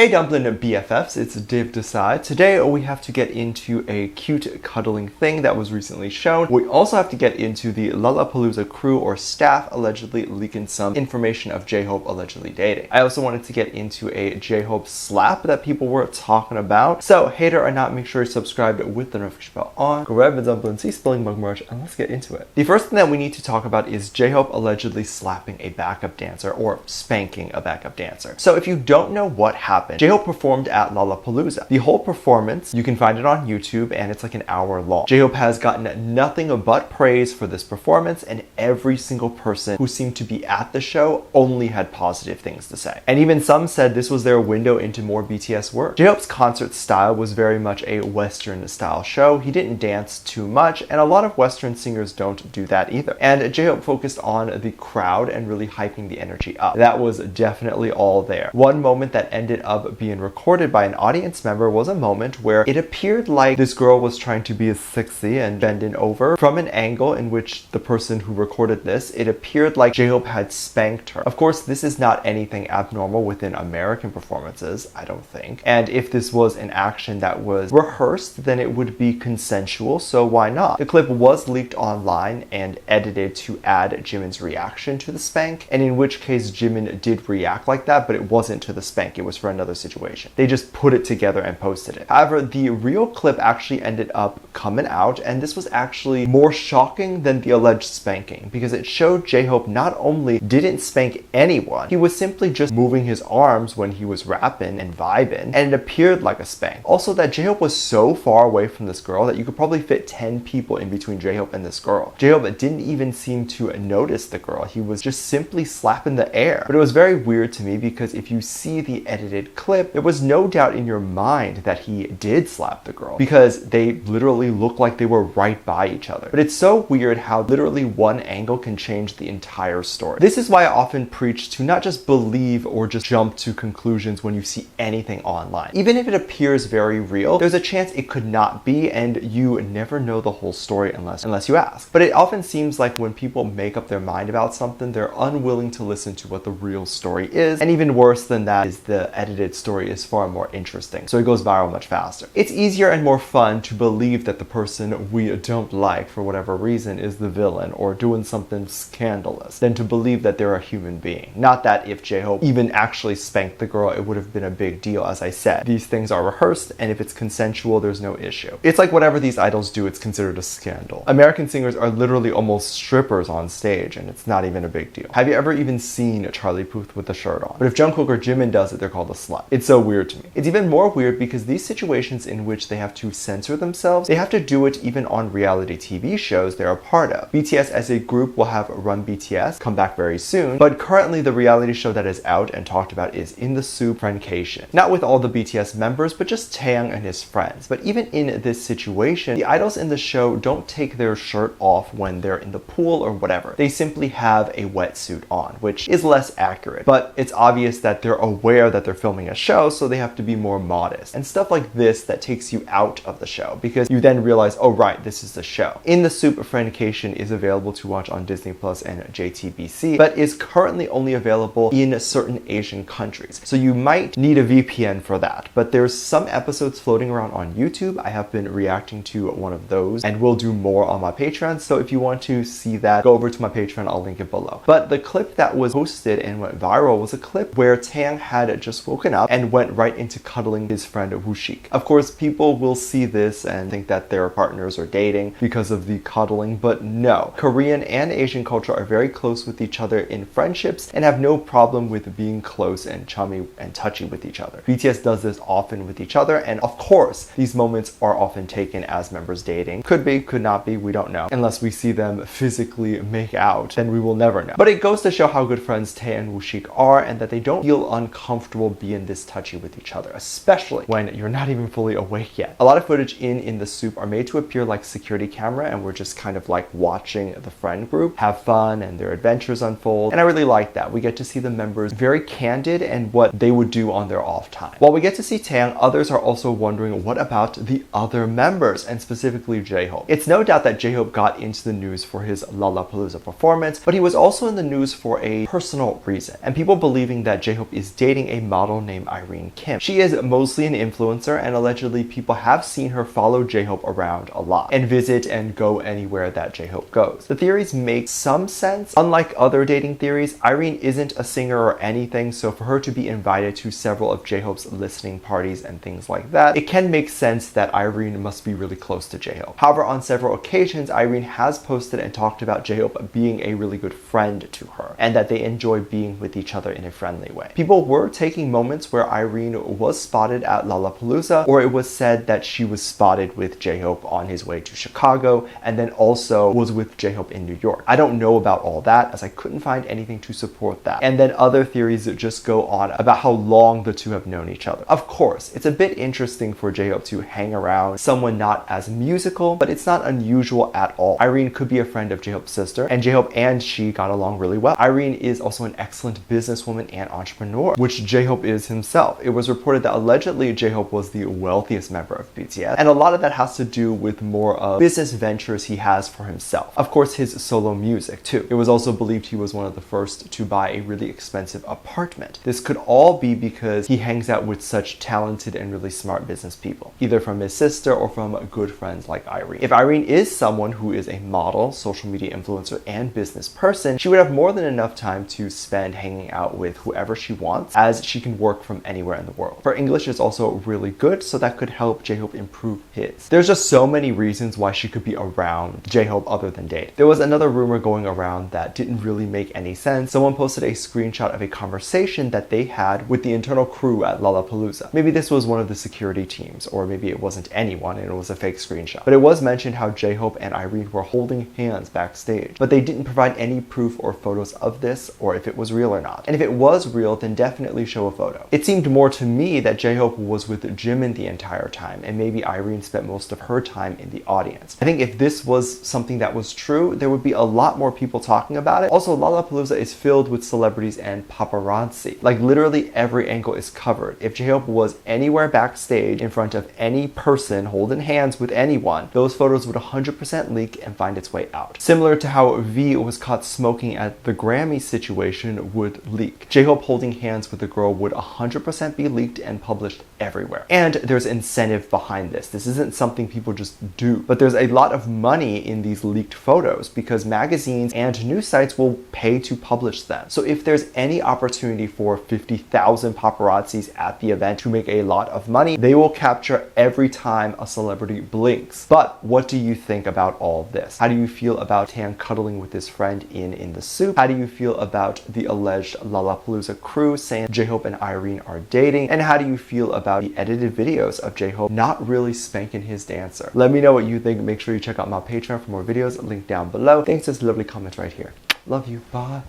Hey Dumpling BFFs, it's Div Decide. Today we have to get into a cute cuddling thing that was recently shown. We also have to get into the Lollapalooza crew or staff allegedly leaking some information of J-Hope allegedly dating. I also wanted to get into a J-Hope slap that people were talking about. So hater or not, make sure you're subscribed with the notification bell on. Grab a dumpling, see spilling mug merch, and let's get into it. The first thing that we need to talk about is J-Hope allegedly slapping a backup dancer or spanking a backup dancer. So if you don't know what happened, J-Hope performed at Lollapalooza. The whole performance, you can find it on YouTube and it's like an hour long. J-Hope has gotten nothing but praise for this performance, and every single person who seemed to be at the show only had positive things to say. And even some said this was their window into more BTS work. J-Hope's concert style was very much a Western style show. He didn't dance too much, and a lot of Western singers don't do that either. And J-Hope focused on the crowd and really hyping the energy up. That was definitely all there. One moment that ended up being recorded by an audience member was a moment where it appeared like this girl was trying to be sexy and bending over. From an angle in which the person who recorded this, it appeared like J-Hope had spanked her. Of course, this is not anything abnormal within American performances, I don't think. And if this was an action that was rehearsed, then it would be consensual, so why not? The clip was leaked online and edited to add Jimin's reaction to the spank, and in which case Jimin did react like that, but it wasn't to the spank, it was for another situation. They just put it together and posted it. However, the real clip actually ended up coming out, and this was actually more shocking than the alleged spanking, because it showed J-Hope not only didn't spank anyone, he was simply just moving his arms when he was rapping and vibing, and it appeared like a spank. Also, that J-Hope was so far away from this girl that you could probably fit 10 people in between J-Hope and this girl. J-Hope didn't even seem to notice the girl. He was just simply slapping the air. But it was very weird to me, because if you see the edited clip, there was no doubt in your mind that he did slap the girl, because they literally looked like they were right by each other. But it's so weird how literally one angle can change the entire story. This is why I often preach to not just believe or just jump to conclusions when you see anything online. Even if it appears very real, there's a chance it could not be, and you never know the whole story unless you ask. But it often seems like when people make up their mind about something, they're unwilling to listen to what the real story is, and even worse than that is the edited story is far more interesting, so it goes viral much faster. It's easier and more fun to believe that the person we don't like for whatever reason is the villain or doing something scandalous than to believe that they're a human being. Not that if J-Hope even actually spanked the girl, it would have been a big deal. As I said, these things are rehearsed, and if it's consensual, there's no issue. It's like whatever these idols do, it's considered a scandal. American singers are literally almost strippers on stage, and it's not even a big deal. Have you ever even seen Charlie Puth with a shirt on? But if Jungkook or Jimin does it, they're called a slut. It's so weird to me. It's even more weird because these situations in which they have to censor themselves, they have to do it even on reality TV shows they're a part of. BTS as a group will have Run BTS come back very soon, but currently the reality show that is out and talked about is In the Soup Friendcation. Not with all the BTS members, but just Taehyung and his friends. But even in this situation, the idols in the show don't take their shirt off when they're in the pool or whatever. They simply have a wetsuit on, which is less accurate, but it's obvious that they're aware that they're filming a show, so they have to be more modest. And stuff like this that takes you out of the show, because you then realize, oh right, this is the show. In the Soup Friendcation is available to watch on Disney Plus and JTBC, but is currently only available in certain Asian countries. So you might need a VPN for that, but there's some episodes floating around on YouTube. I have been reacting to one of those, and will do more on my Patreon, so if you want to see that, go over to my Patreon, I'll link it below. But the clip that was posted and went viral was a clip where Taehyung had just woken up and went right into cuddling his friend Wooshik. Of course, people will see this and think that they're partners or dating because of the cuddling, but no. Korean and Asian culture are very close with each other in friendships and have no problem with being close and chummy and touchy with each other. BTS does this often with each other, and of course, these moments are often taken as members dating. Could be, could not be, we don't know. Unless we see them physically make out, then we will never know. But it goes to show how good friends Tae and Wooshik are, and that they don't feel uncomfortable being this touchy with each other, especially when you're not even fully awake yet. A lot of footage in the Soup are made to appear like security camera, and we're just kind of like watching the friend group have fun and their adventures unfold, and I really like that. We get to see the members very candid and what they would do on their off time. While we get to see Taehyung, others are also wondering what about the other members, and specifically J-Hope. It's no doubt that J-Hope got into the news for his Lollapalooza performance, but he was also in the news for a personal reason, and people believing that J-Hope is dating a model named Irene Kim. She is mostly an influencer, and allegedly people have seen her follow J-Hope around a lot and visit and go anywhere that J-Hope goes. The theories make some sense. Unlike other dating theories, Irene isn't a singer or anything, so for her to be invited to several of J-Hope's listening parties and things like that, it can make sense that Irene must be really close to J-Hope. However, on several occasions, Irene has posted and talked about J-Hope being a really good friend to her, and that they enjoy being with each other in a friendly way. People were taking moments where Irene was spotted at Lollapalooza, or it was said that she was spotted with J-Hope on his way to Chicago, and then also was with J-Hope in New York. I don't know about all that, as I couldn't find anything to support that. And then other theories just go on about how long the two have known each other. Of course, it's a bit interesting for J-Hope to hang around someone not as musical, but it's not unusual at all. Irene could be a friend of J-Hope's sister, and J-Hope and she got along really well. Irene is also an excellent businesswoman and entrepreneur, which J-Hope is himself. It was reported that allegedly J-Hope was the wealthiest member of BTS, and a lot of that has to do with more of business ventures he has for himself. Of course, his solo music too. It was also believed he was one of the first to buy a really expensive apartment. This could all be because he hangs out with such talented and really smart business people, either from his sister or from good friends like Irene. If Irene is someone who is a model, social media influencer, and business person, she would have more than enough time to spend hanging out with whoever she wants, as she can work from anywhere in the world. Her English is also really good, so that could help J-Hope improve his. There's just so many reasons why she could be around J-Hope other than dating. There was another rumor going around that didn't really make any sense. Someone posted a screenshot of a conversation that they had with the internal crew at Lollapalooza. Maybe this was one of the security teams, or maybe it wasn't anyone and it was a fake screenshot. But it was mentioned how J-Hope and Irene were holding hands backstage, but they didn't provide any proof or photos of this, or if it was real or not. And if it was real, then definitely show a photo. It seemed more to me that J-Hope was with Jimin the entire time, and maybe Irene spent most of her time in the audience. I think if this was something that was true, there would be a lot more people talking about it. Also, Lollapalooza is filled with celebrities and paparazzi. Like literally every angle is covered. If J-Hope was anywhere backstage in front of any person holding hands with anyone, those photos would 100% leak and find its way out. Similar to how V was caught smoking at the Grammy situation would leak. J-Hope holding hands with a girl would 100% be leaked and published everywhere. And there's incentive behind this. This isn't something people just do, but there's a lot of money in these leaked photos because magazines and news sites will pay to publish them. So if there's any opportunity for 50,000 paparazzis at the event to make a lot of money, they will capture every time a celebrity blinks. But what do you think about all of this? How do you feel about Taehyung cuddling with his friend in the soup? How do you feel about the alleged Lollapalooza crew saying J-Hope and Irene are dating? And how do you feel about the edited videos of J-Hope not really spanking his dancer? Let me know what you think. Make sure you check out my Patreon for more videos, link down below. Thanks for this lovely comment right here. Love you. Bye.